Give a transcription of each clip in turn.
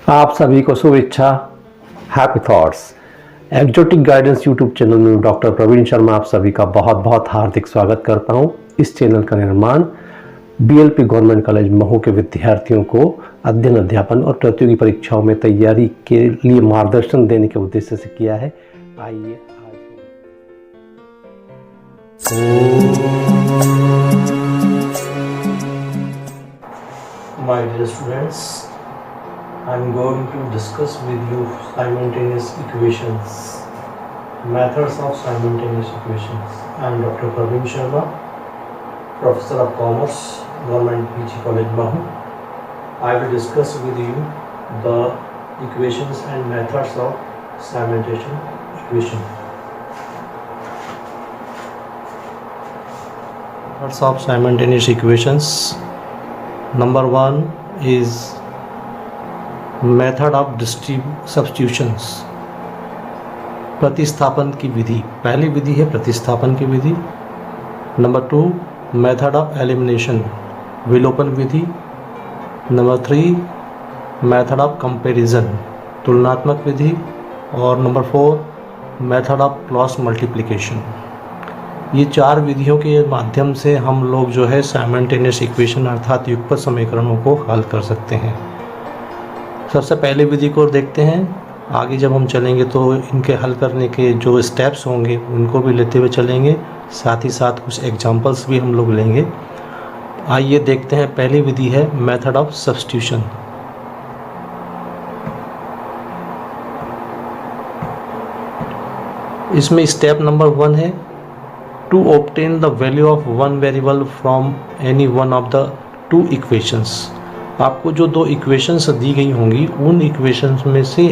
आप सभी को शुभेच्छा। Happy thoughts exotic guidance YouTube channel में डॉक्टर प्रवीण शर्मा आप सभी का बहुत बहुत हार्दिक स्वागत करता हूं। इस चैनल का निर्माण बीएलपी गवर्नमेंट कॉलेज महू के विद्यार्थियों को अध्ययन, अध्यापन और प्रतियोगी परीक्षाओं में तैयारी के लिए मार्गदर्शन देने के उद्देश्य से किया है। आइए My dear students, I am going to discuss with you simultaneous equations, methods of simultaneous equations. I am Dr. Praveen Sharma, Professor of Commerce, Government PG College Mahu. I will discuss with you the equations and methods of simultaneous equation. Methods of simultaneous equations. Number 1 is method of substitutions, प्रतिस्थापन की विधि। पहली विधि है प्रतिस्थापन की विधि। Number 2 method of elimination, विलोपन विधि। Number 3 method of comparison, तुलनात्मक विधि। और number 4 method of cross multiplication. ये 4 विधियों के माध्यम से हम लोग जो है साइमल्टेनियस इक्वेशन अर्थात युगपत समीकरणों को हल कर सकते हैं। सबसे पहले विधि को देखते हैं। आगे जब हम चलेंगे तो इनके हल करने के जो स्टेप्स होंगे उनको भी लेते हुए चलेंगे, साथ ही साथ कुछ एग्जांपल्स भी हम लोग लेंगे। आइए देखते हैं। पहली विधि है मेथड ऑफ सब्स्टिट्यूशन। इसमें स्टेप नंबर 1 है to obtain the value of one variable from any one of the 2 equations. आपको जो 2 इक्वेशंस दी गई होंगी उन इक्वेशंस में से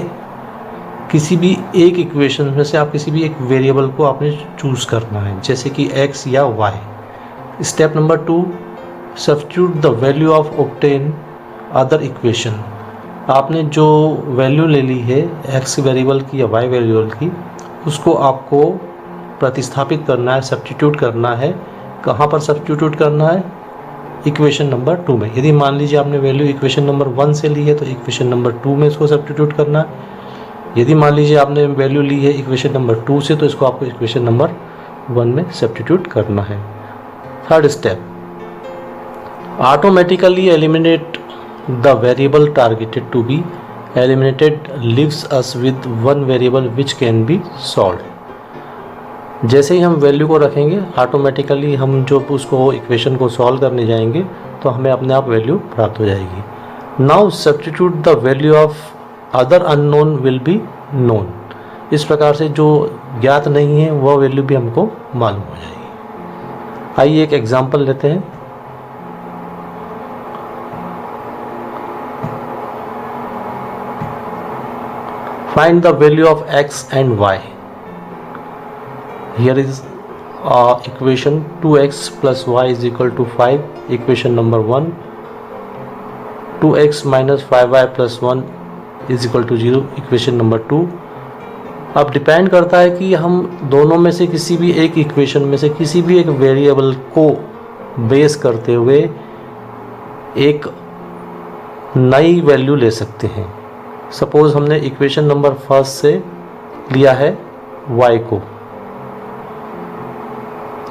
किसी भी एक इक्वेशन में से आप किसी भी एक वेरिएबल को आपने चूज़ करना है, जैसे कि x या y। Step number 2 substitute the value of obtain other equation. आपने जो वैल्यू ले ली है x वेरिएबल की या y वेरिएबल की, उसको आपको प्रतिस्थापित करना है, सब्स्टिट्यूट करना है। कहाँ पर सब्स्टिट्यूट करना है? इक्वेशन नंबर 2 में। यदि मान लीजिए आपने वैल्यू इक्वेशन नंबर 1 से ली है तो इक्वेशन नंबर 2 में इसको सब्स्टिट्यूट करना है। यदि मान लीजिए आपने वैल्यू ली है इक्वेशन नंबर 2 से तो इसको आपको इक्वेशन नंबर 1 में सब्स्टिट्यूट करना है। Third step automatically eliminate the variable targeted to be eliminated leaves us with one variable which can be solved. जैसे ही हम वैल्यू को रखेंगे ऑटोमेटिकली हम जो उसको इक्वेशन को सॉल्व करने जाएंगे तो हमें अपने आप वैल्यू प्राप्त हो जाएगी। Now substitute the value of other unknown will be known. इस प्रकार से जो ज्ञात नहीं है वह वैल्यू भी हमको मालूम हो जाएगी। आइए एक एग्जांपल लेते हैं। Find the value of x and y। Here is equation 2x plus y is equal to 5, equation number 1. 2x minus 5y plus 1 is equal to 0, equation number 2. अब डिपेंड करता है कि हम दोनों में से किसी भी एक इक्वेशन में से किसी भी एक वेरिएबल को बेस करते हुए एक नई वैल्यू ले सकते हैं। सपोज हमने इक्वेशन नंबर 1 से लिया है y को।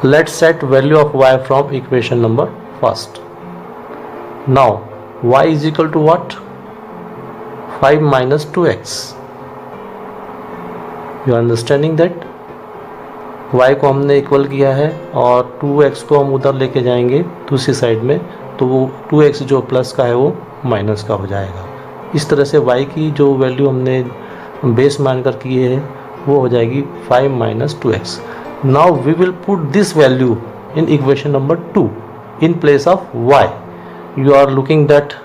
Let's set value of y from equation number 1. Now y is equal to what? 5 minus 2x. You are understanding that? y को हमने इक्वल किया है और 2x को हम उधर लेके जाएंगे दूसरी साइड में, तो वो 2x जो प्लस का है वो माइनस का हो जाएगा। इस तरह से y की जो वैल्यू हमने बेस मानकर की है वो हो जाएगी 5 minus 2x. Now we will put this value in equation number 2 in place of y. You are looking that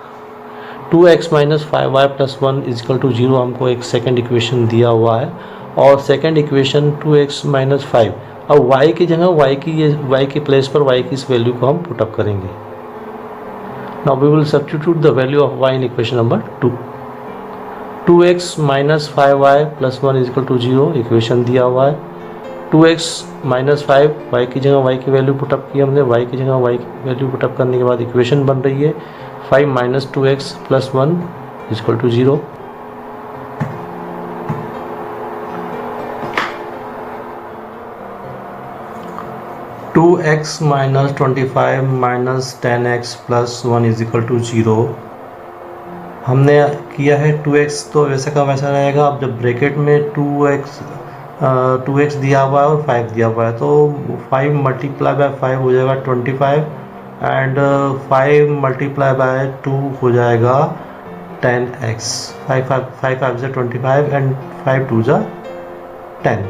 2x minus 5y plus 1 is equal to 0 हमको एक सेकेंड इक्वेशन दिया हुआ है और सेकेंड इक्वेशन 2x minus 5। अब y की जगह y की प्लेस पर y की इस वैल्यू को हम पुटअप करेंगे। Now we will substitute the value of y in equation number 2. 2x minus 5y plus 1 is equal to 0 equation दिया हुआ है। 2x माइनस 5 y की जगह y की वैल्यू पुटअप की हमने, y की जगह y की वैल्यू पुटअप करने के बाद इक्वेशन बन रही है 5 minus 2x plus 1 is equal to 0. Two x minus 25 minus 10x plus 1 is equal to 0 हमने किया है 2x, तो वैसे का वैसा रहेगा। अब जब ब्रैकेट में 2x दिया हुआ है और 5 दिया हुआ है, तो 5 मल्टीप्लाई बाय 5 हो जाएगा 25 एंड 5 मल्टीप्लाई बाय 2 हो जाएगा 10x। 5 5 से 25 एंड 5 2 जा 10।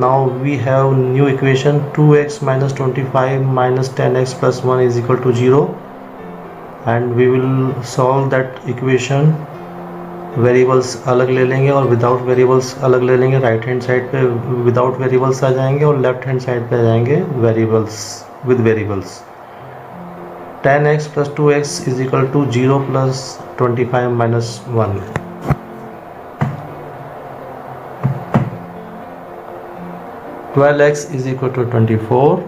Now we have new equation 2x minus 25 minus 10x plus 1 is equal to 0, and we will solve that equation। Variables अलग ले लेंगे और विदाउट वेरिएबल्स अलग ले लेंगे। राइट हैंड साइड पे विदाउट वेरिएबल्स आ जाएंगे और लेफ्ट हैंड साइड पे आ जाएंगे variables with variables. 10x plus 2x is equal to 0 plus 25 minus 1। 12x is equal to 24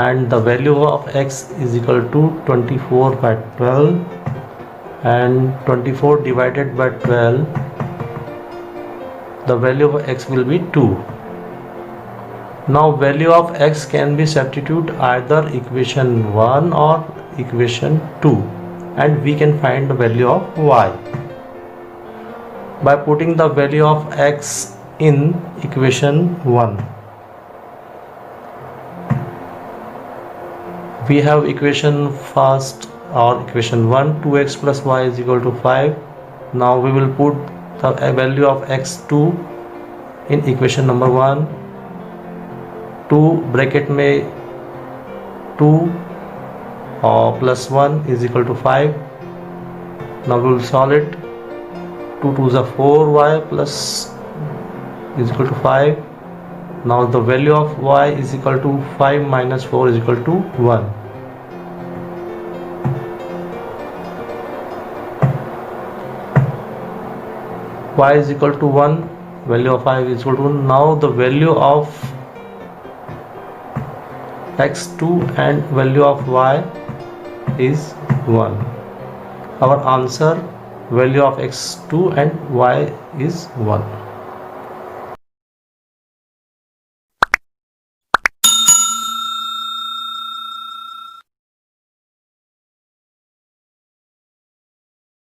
and the value of x is equal to 24 by 12 and 24 divided by 12, the value of x will be 2. Now value of x can be substituted either equation 1 or equation 2 and we can find the value of y by putting the value of x in equation 1. We have equation first or equation 1, 2x plus y is equal to 5. Now we will put the value of x2 in equation number 1. 2 bracket में 2 और plus 1 is equal to 5. Now we will solve it. 2 2 is 4y plus is equal to 5. Now the value of y is equal to 5 minus 4 is equal to 1. Y is equal to 1, value of y is equal to 1. Now the value of x2 and value of y is 1. Our answer, value of x2 and y is 1.